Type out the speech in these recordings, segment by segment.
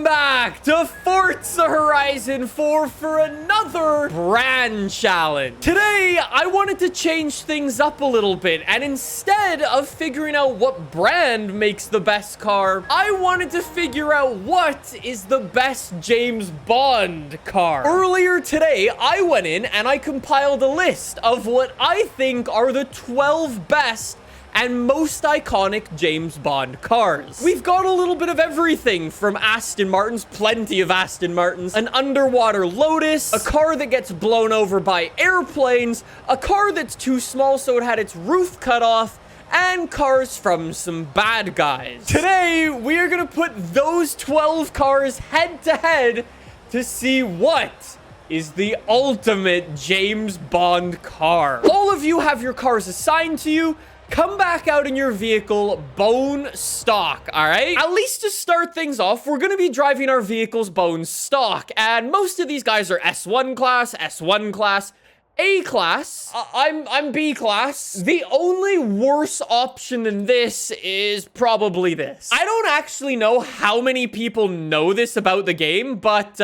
Welcome back to Forza Horizon 4 for another brand challenge. Today, I wanted to change things up a little bit, and instead of figuring out what brand makes the best car, I wanted to figure out what is the best James Bond car. Earlier today, I went in and I compiled a list of what I think are the 12 best and most iconic James Bond cars. We've got a little bit of everything from Aston Martins, plenty of Aston Martins, an underwater Lotus, a car that gets blown over by airplanes, a car that's too small so it had its roof cut off, and cars from some bad guys. Today, we are gonna put those 12 cars head to head to see what is the ultimate James Bond car. All of you have your cars assigned to you. Come back out in your vehicle bone stock, all right? At least to start things off, we're gonna be driving our vehicles bone stock, and most of these guys are S1 class, S1 class, A class. I'm B class. The only worse option than this is probably this. I don't actually know how many people know this about the game, but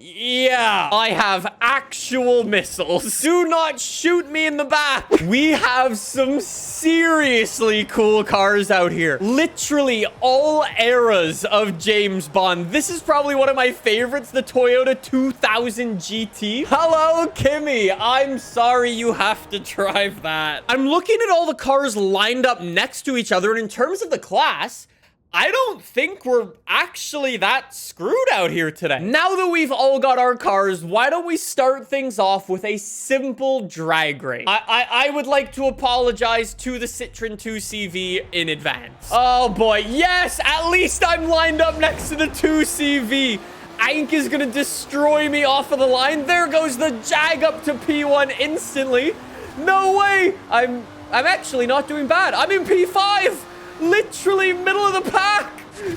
yeah, I have actual missiles. Do not shoot me in the back. We have some seriously cool cars out here. Literally all eras of James Bond. This is probably one of my favorites, the Toyota 2000 GT. Hello, Kimmy. I'm sorry you have to drive that. I'm looking at all the cars lined up next to each other, and in terms of the class, I don't think we're actually that screwed out here today. Now that we've all got our cars, why don't we start things off with a simple drag race? I would like to apologize to the Citroen 2CV in advance. Oh boy, yes, at least I'm lined up next to the 2CV. Ank is gonna destroy me off of the line. There goes the Jag up to P1 instantly. No way. I'm actually not doing bad. I'm in P5. Literally middle of the pack.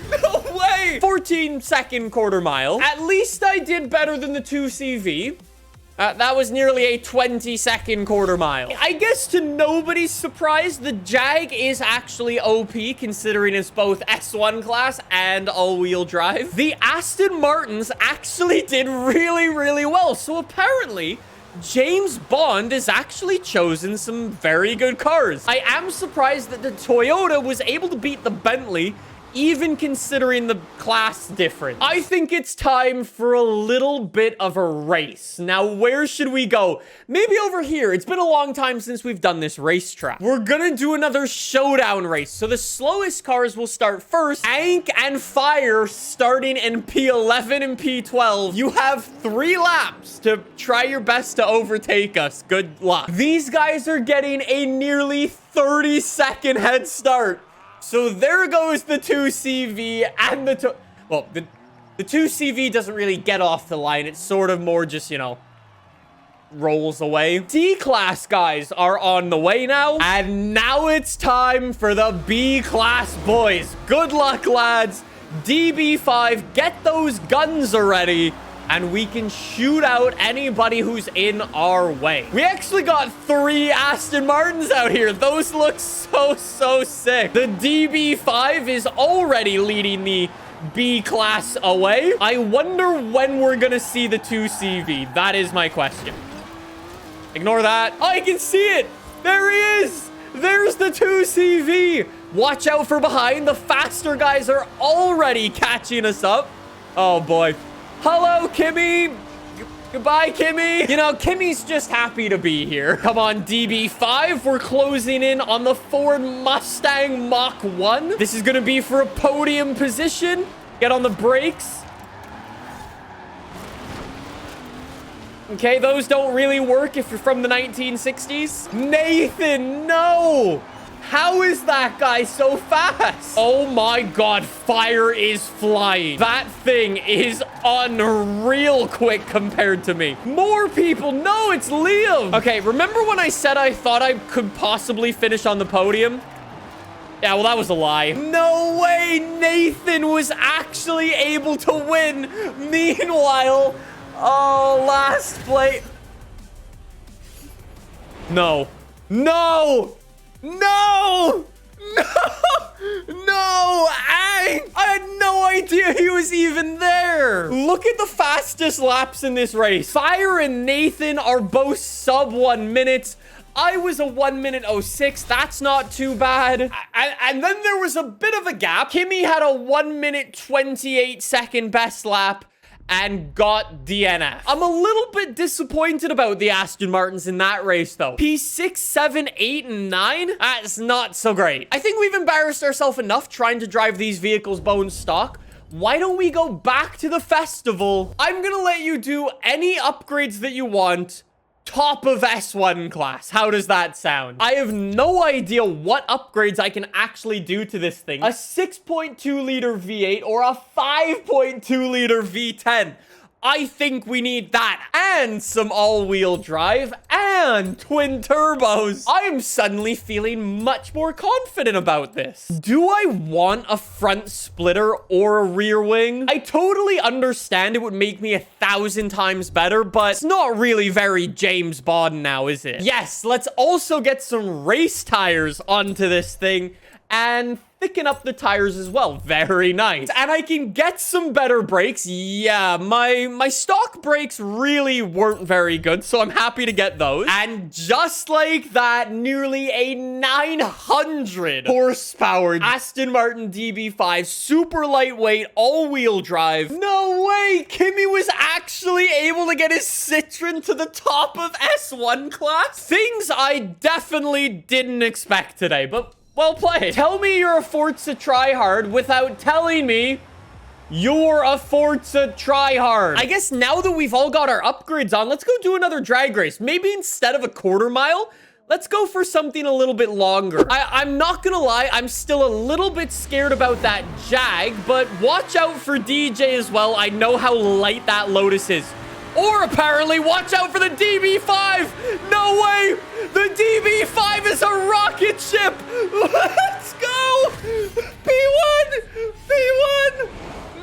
No way. 14-second quarter mile. At least I did better than the 2CV. That was nearly a 20-second quarter mile. I guess to nobody's surprise, the Jag is actually OP considering it's both S1 class and all-wheel drive. The Aston Martins actually did really, really well. So apparently, James Bond has actually chosen some very good cars. I am surprised that the Toyota was able to beat the Bentley, even considering the class difference. I think it's time for a little bit of a race. Now, where should we go? Maybe over here. It's been a long time since we've done this racetrack. We're gonna do another showdown race. So the slowest cars will start first. Ank and Fire starting in P11 and P12. You have 3 laps to try your best to overtake us. Good luck. These guys are getting a nearly 30-second head start. So there goes the 2CV and the... Well, the 2CV doesn't really get off the line. It's sort of more just, you know, rolls away. D-class guys are on the way now. And now it's time for the B-class boys. Good luck, lads. DB5, get those guns already, and we can shoot out anybody who's in our way. We actually got 3 Aston Martins out here. Those look so sick. The DB5 is already leading the B class away. I wonder when we're gonna see the 2CV. That is my question. Ignore that. I can see it. There he is. There's the 2CV. Watch out for behind. The faster guys are already catching us up. Oh boy. Hello, Kimmy. Goodbye, Kimmy. You know, Kimmy's just happy to be here. Come on, DB5. We're closing in on the Ford Mustang Mach 1. This is going to be for a podium position. Get on the brakes. Okay, those don't really work if you're from the 1960s. Nathan, no. How is that guy so fast? Oh my god, Fire is flying. That thing is unreal quick compared to me. More people. No, it's Liam. Okay, remember when I said I thought I could possibly finish on the podium? Yeah, well, that was a lie. No way Nathan was actually able to win. Meanwhile, oh, last place. No. No! No! No! No! I had no idea he was even there. Look at the fastest laps in this race. Fire and Nathan are both sub 1 minute. I was a 1 minute 06. That's not too bad. And then there was a bit of a gap. Kimmy had a 1 minute 28 second best lap and got DNF. I'm a little bit disappointed about the Aston Martins in that race, though. P6, 7, 8, and 9? That's not so great. I think we've embarrassed ourselves enough trying to drive these vehicles bone stock. Why don't we go back to the festival? I'm gonna let you do any upgrades that you want. Top of S1 class. How does that sound? I have no idea what upgrades I can actually do to this thing. A 6.2 liter V8 or a 5.2 liter V10. I think we need that and some all-wheel drive and twin turbos. I am suddenly feeling much more confident about this. Do I want a front splitter or a rear wing? I totally understand it would make me 1,000 times better, but it's not really very James Bond now, is it? Yes, let's also get some race tires onto this thing and thicken up the tires as well. Very nice. And I can get some better brakes. Yeah, my stock brakes really weren't very good, so I'm happy to get those. And just like that, nearly a 900 horsepower Aston Martin DB5, super lightweight, all-wheel drive. No way! Kimmy was actually able to get his Citroen to the top of S1 class? Things I definitely didn't expect today, but well played. Tell me you're a Forza tryhard without telling me you're a Forza tryhard. I guess now that we've all got our upgrades on, let's go do another drag race. Maybe instead of a quarter mile, let's go for something a little bit longer. I'm not gonna lie, I'm still a little bit scared about that Jag, but watch out for DJ as well. I know how light that Lotus is. Or apparently, watch out for the DB5. No way. The DB5 is a rocket ship. Let's go. P1. P1.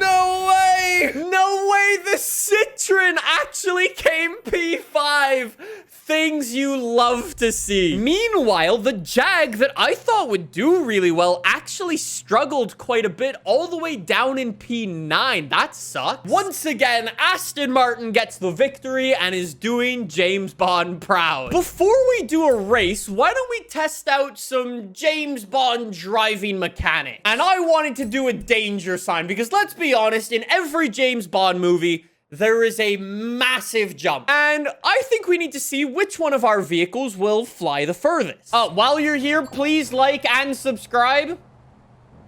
No way. No way. The Citroen actually came P5. Things you love to see. Meanwhile, the Jag that I thought would do really well actually struggled quite a bit all the way down in P9. That sucks. Once again, Aston Martin gets the victory and is doing James Bond proud. Before we do a race, why don't we test out some James Bond driving mechanics? And I wanted to do a danger sign because let's be honest, in every James Bond movie, there is a massive jump. And I think we need to see which one of our vehicles will fly the furthest. While you're here, please like and subscribe.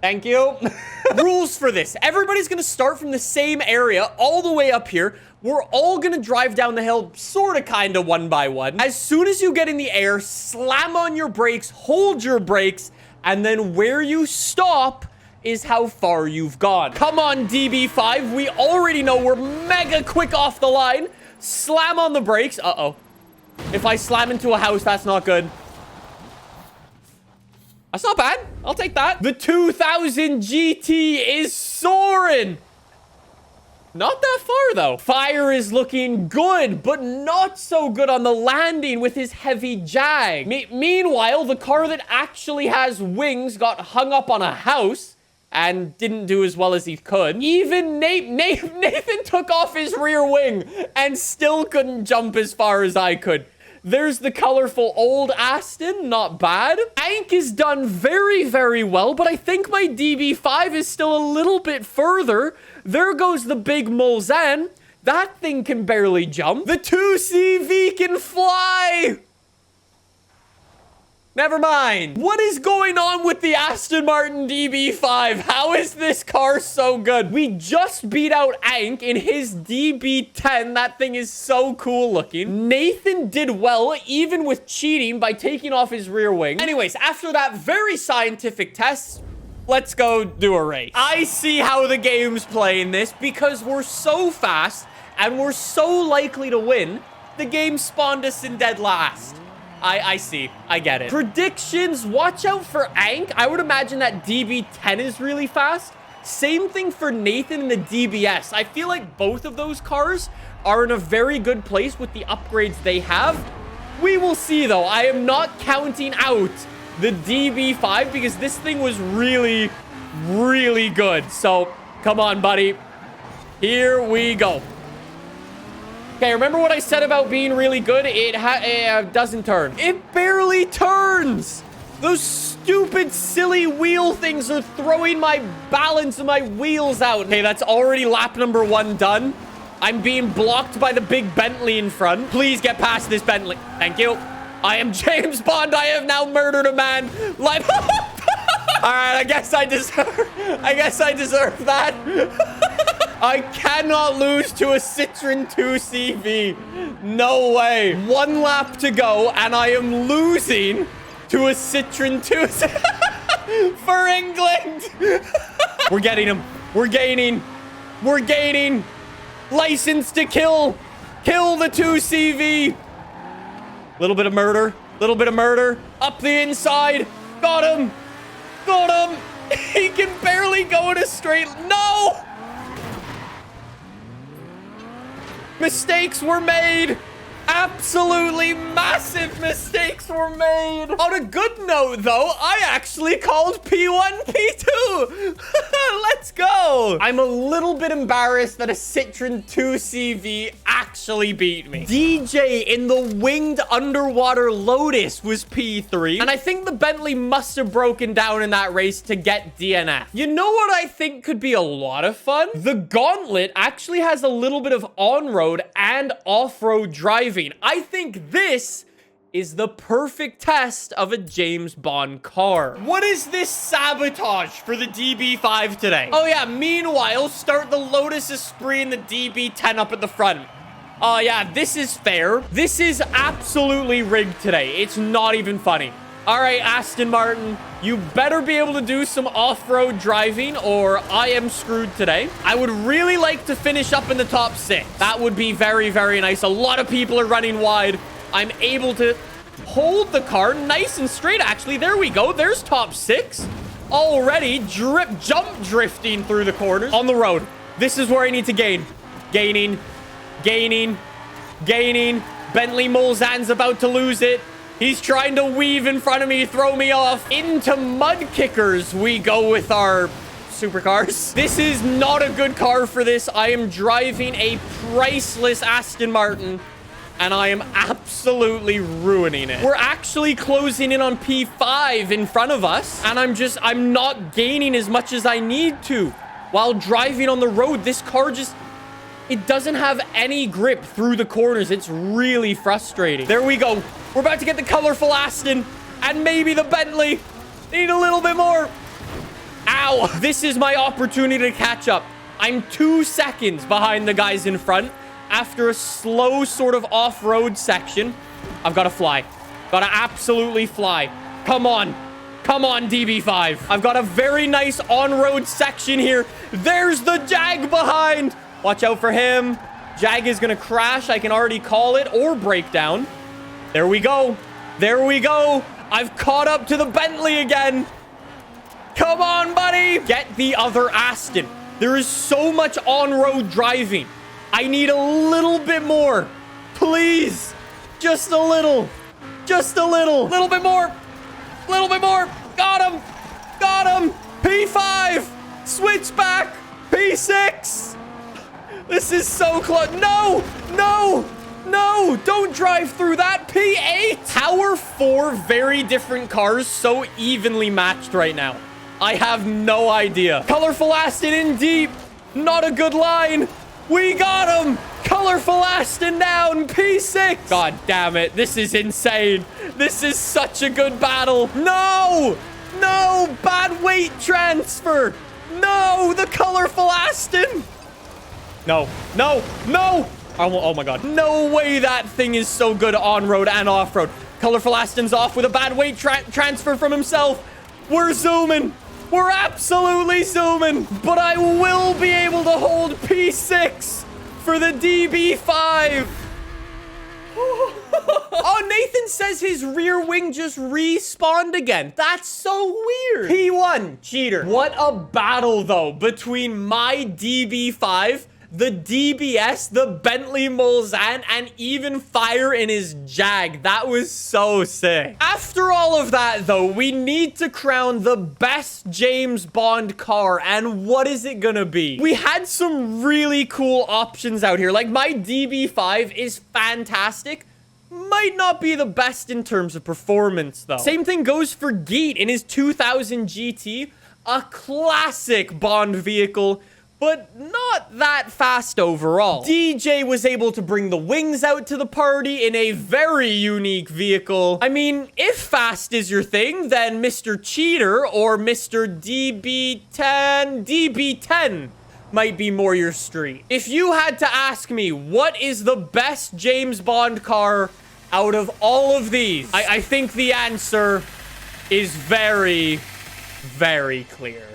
Thank you. Rules for this. Everybody's gonna start from the same area all the way up here. We're all gonna drive down the hill sort of kind of one by one. As soon as you get in the air, slam on your brakes, hold your brakes, and then where you stop is how far you've gone. Come on, DB5. We already know we're mega quick off the line. Slam on the brakes. Uh-oh. If I slam into a house, that's not good. That's not bad. I'll take that. The 2000 GT is soaring. Not that far, though. Fire is looking good, but not so good on the landing with his heavy Jag. Meanwhile, the car that actually has wings got hung up on a house and didn't do as well as he could. Even Nathan took off his rear wing and still couldn't jump as far as I could. There's the colorful old Aston, not bad. Ank is done very, very well, but I think my DB5 is still a little bit further. There goes the big Mulsanne. That thing can barely jump. The 2CV can fly. Never mind. What is going on with the Aston Martin DB5? How is this car so good? We just beat out Ank in his DB10. That thing is so cool looking. Nathan did well, even with cheating by taking off his rear wing. Anyways, after that very scientific test, let's go do a race. I see how the game's playing this because we're so fast and we're so likely to win. The game spawned us in dead last. I see. I get it. Predictions. Watch out for Ank. I would imagine that DB10 is really fast. Same thing for Nathan and the DBS. I feel like both of those cars are in a very good place with the upgrades they have. We will see, though. I am not counting out the DB5 because this thing was really, really good. So Come on, buddy. Here we go. Okay, remember what I said about being really good? It doesn't turn. It barely turns. Those stupid, silly wheel things are throwing my balance and my wheels out. Okay, that's already lap number 1 done. I'm being blocked by the big Bentley in front. Please get past this Bentley. Thank you. I am James Bond. I have now murdered a man. Life. All right, I guess I deserve that. I cannot lose to a Citroen 2CV. No way. 1 lap to go, and I am losing to a Citroen 2 for England. We're getting him. We're gaining. We're gaining. License to kill. Kill the 2CV. Little bit of murder. Little bit of murder. Up the inside. Got him. Got him. He can barely go in a straight. No. Mistakes were made. Absolutely massive mistakes were made. On a good note, though, I actually called P1, P2. Let's go. I'm a little bit embarrassed that a Citroen 2CV actually beat me. DJ in the winged underwater Lotus was P3. And I think the Bentley must have broken down in that race to get DNF. You know what I think could be a lot of fun? The Gauntlet actually has a little bit of on-road and off-road driving. I think this is the perfect test of a James Bond car. What is this sabotage for the DB5 today? Oh yeah, meanwhile, start the Lotus Esprit and the DB10 up at the front. Oh yeah, this is fair. This is absolutely rigged today. It's not even funny. All right, Aston Martin, you better be able to do some off-road driving or I am screwed today. I would really like to finish up in the top 6. That would be very, very nice. A lot of people are running wide. I'm able to hold the car nice and straight, actually. There we go. There's top 6. Already jump drifting through the corners on the road. This is where I need to gain. Gaining. Bentley Mulsanne's about to lose it. He's trying to weave in front of me, throw me off. Into mud kickers we go with our supercars. This is not a good car for this. I am driving a priceless Aston Martin, and I am absolutely ruining it. We're actually closing in on P5 in front of us, and I'm not gaining as much as I need to. While driving on the road, this car just... it doesn't have any grip through the corners. It's really frustrating. There we go. We're about to get the colorful Aston and maybe the Bentley. Need a little bit more. Ow. This is my opportunity to catch up. I'm 2 seconds behind the guys in front after a slow sort of off-road section. I've got to fly. Got to absolutely fly. Come on. Come on, DB5. I've got a very nice on-road section here. There's the Jag behind. Watch out for him. Jag is going to crash. I can already call it or break down. There we go. There we go. I've caught up to the Bentley again. Come on, buddy. Get the other Aston. There is so much on-road driving. I need a little bit more. Please. Just a little. Just a little. Little bit more. Little bit more. Got him. Got him. P5. Switch back. P6. This is so close. No. No. No, don't drive through that. P8. How are 4 very different cars so evenly matched right now? I have no idea. Colorful Aston in deep. Not a good line. We got him. Colorful Aston down. P6. God damn it. This is insane. This is such a good battle. No. No. Bad weight transfer. No. The colorful Aston. No. No. No. Oh my god. No way that thing is so good on-road and off-road. Colorful Aston's off with a bad weight transfer from himself. We're zooming. We're absolutely zooming. But I will be able to hold P6 for the DB5. Oh, Nathan says his rear wing just respawned again. That's so weird. P1, cheater. What a battle, though, between my DB5, the DBS, the Bentley Mulsanne, and even fire in his Jag. That was so sick. After all of that, though, we need to crown the best James Bond car. And what is it gonna be? We had some really cool options out here. Like, my DB5 is fantastic. Might not be the best in terms of performance, though. Same thing goes for Geet in his 2000 GT. A classic Bond vehicle, but not that fast overall. DJ was able to bring the wings out to the party in a very unique vehicle. I mean, if fast is your thing, then Mr. Cheater or Mr. DB10 might be more your street. If you had to ask me what is the best James Bond car out of all of these, I think the answer is very, very clear.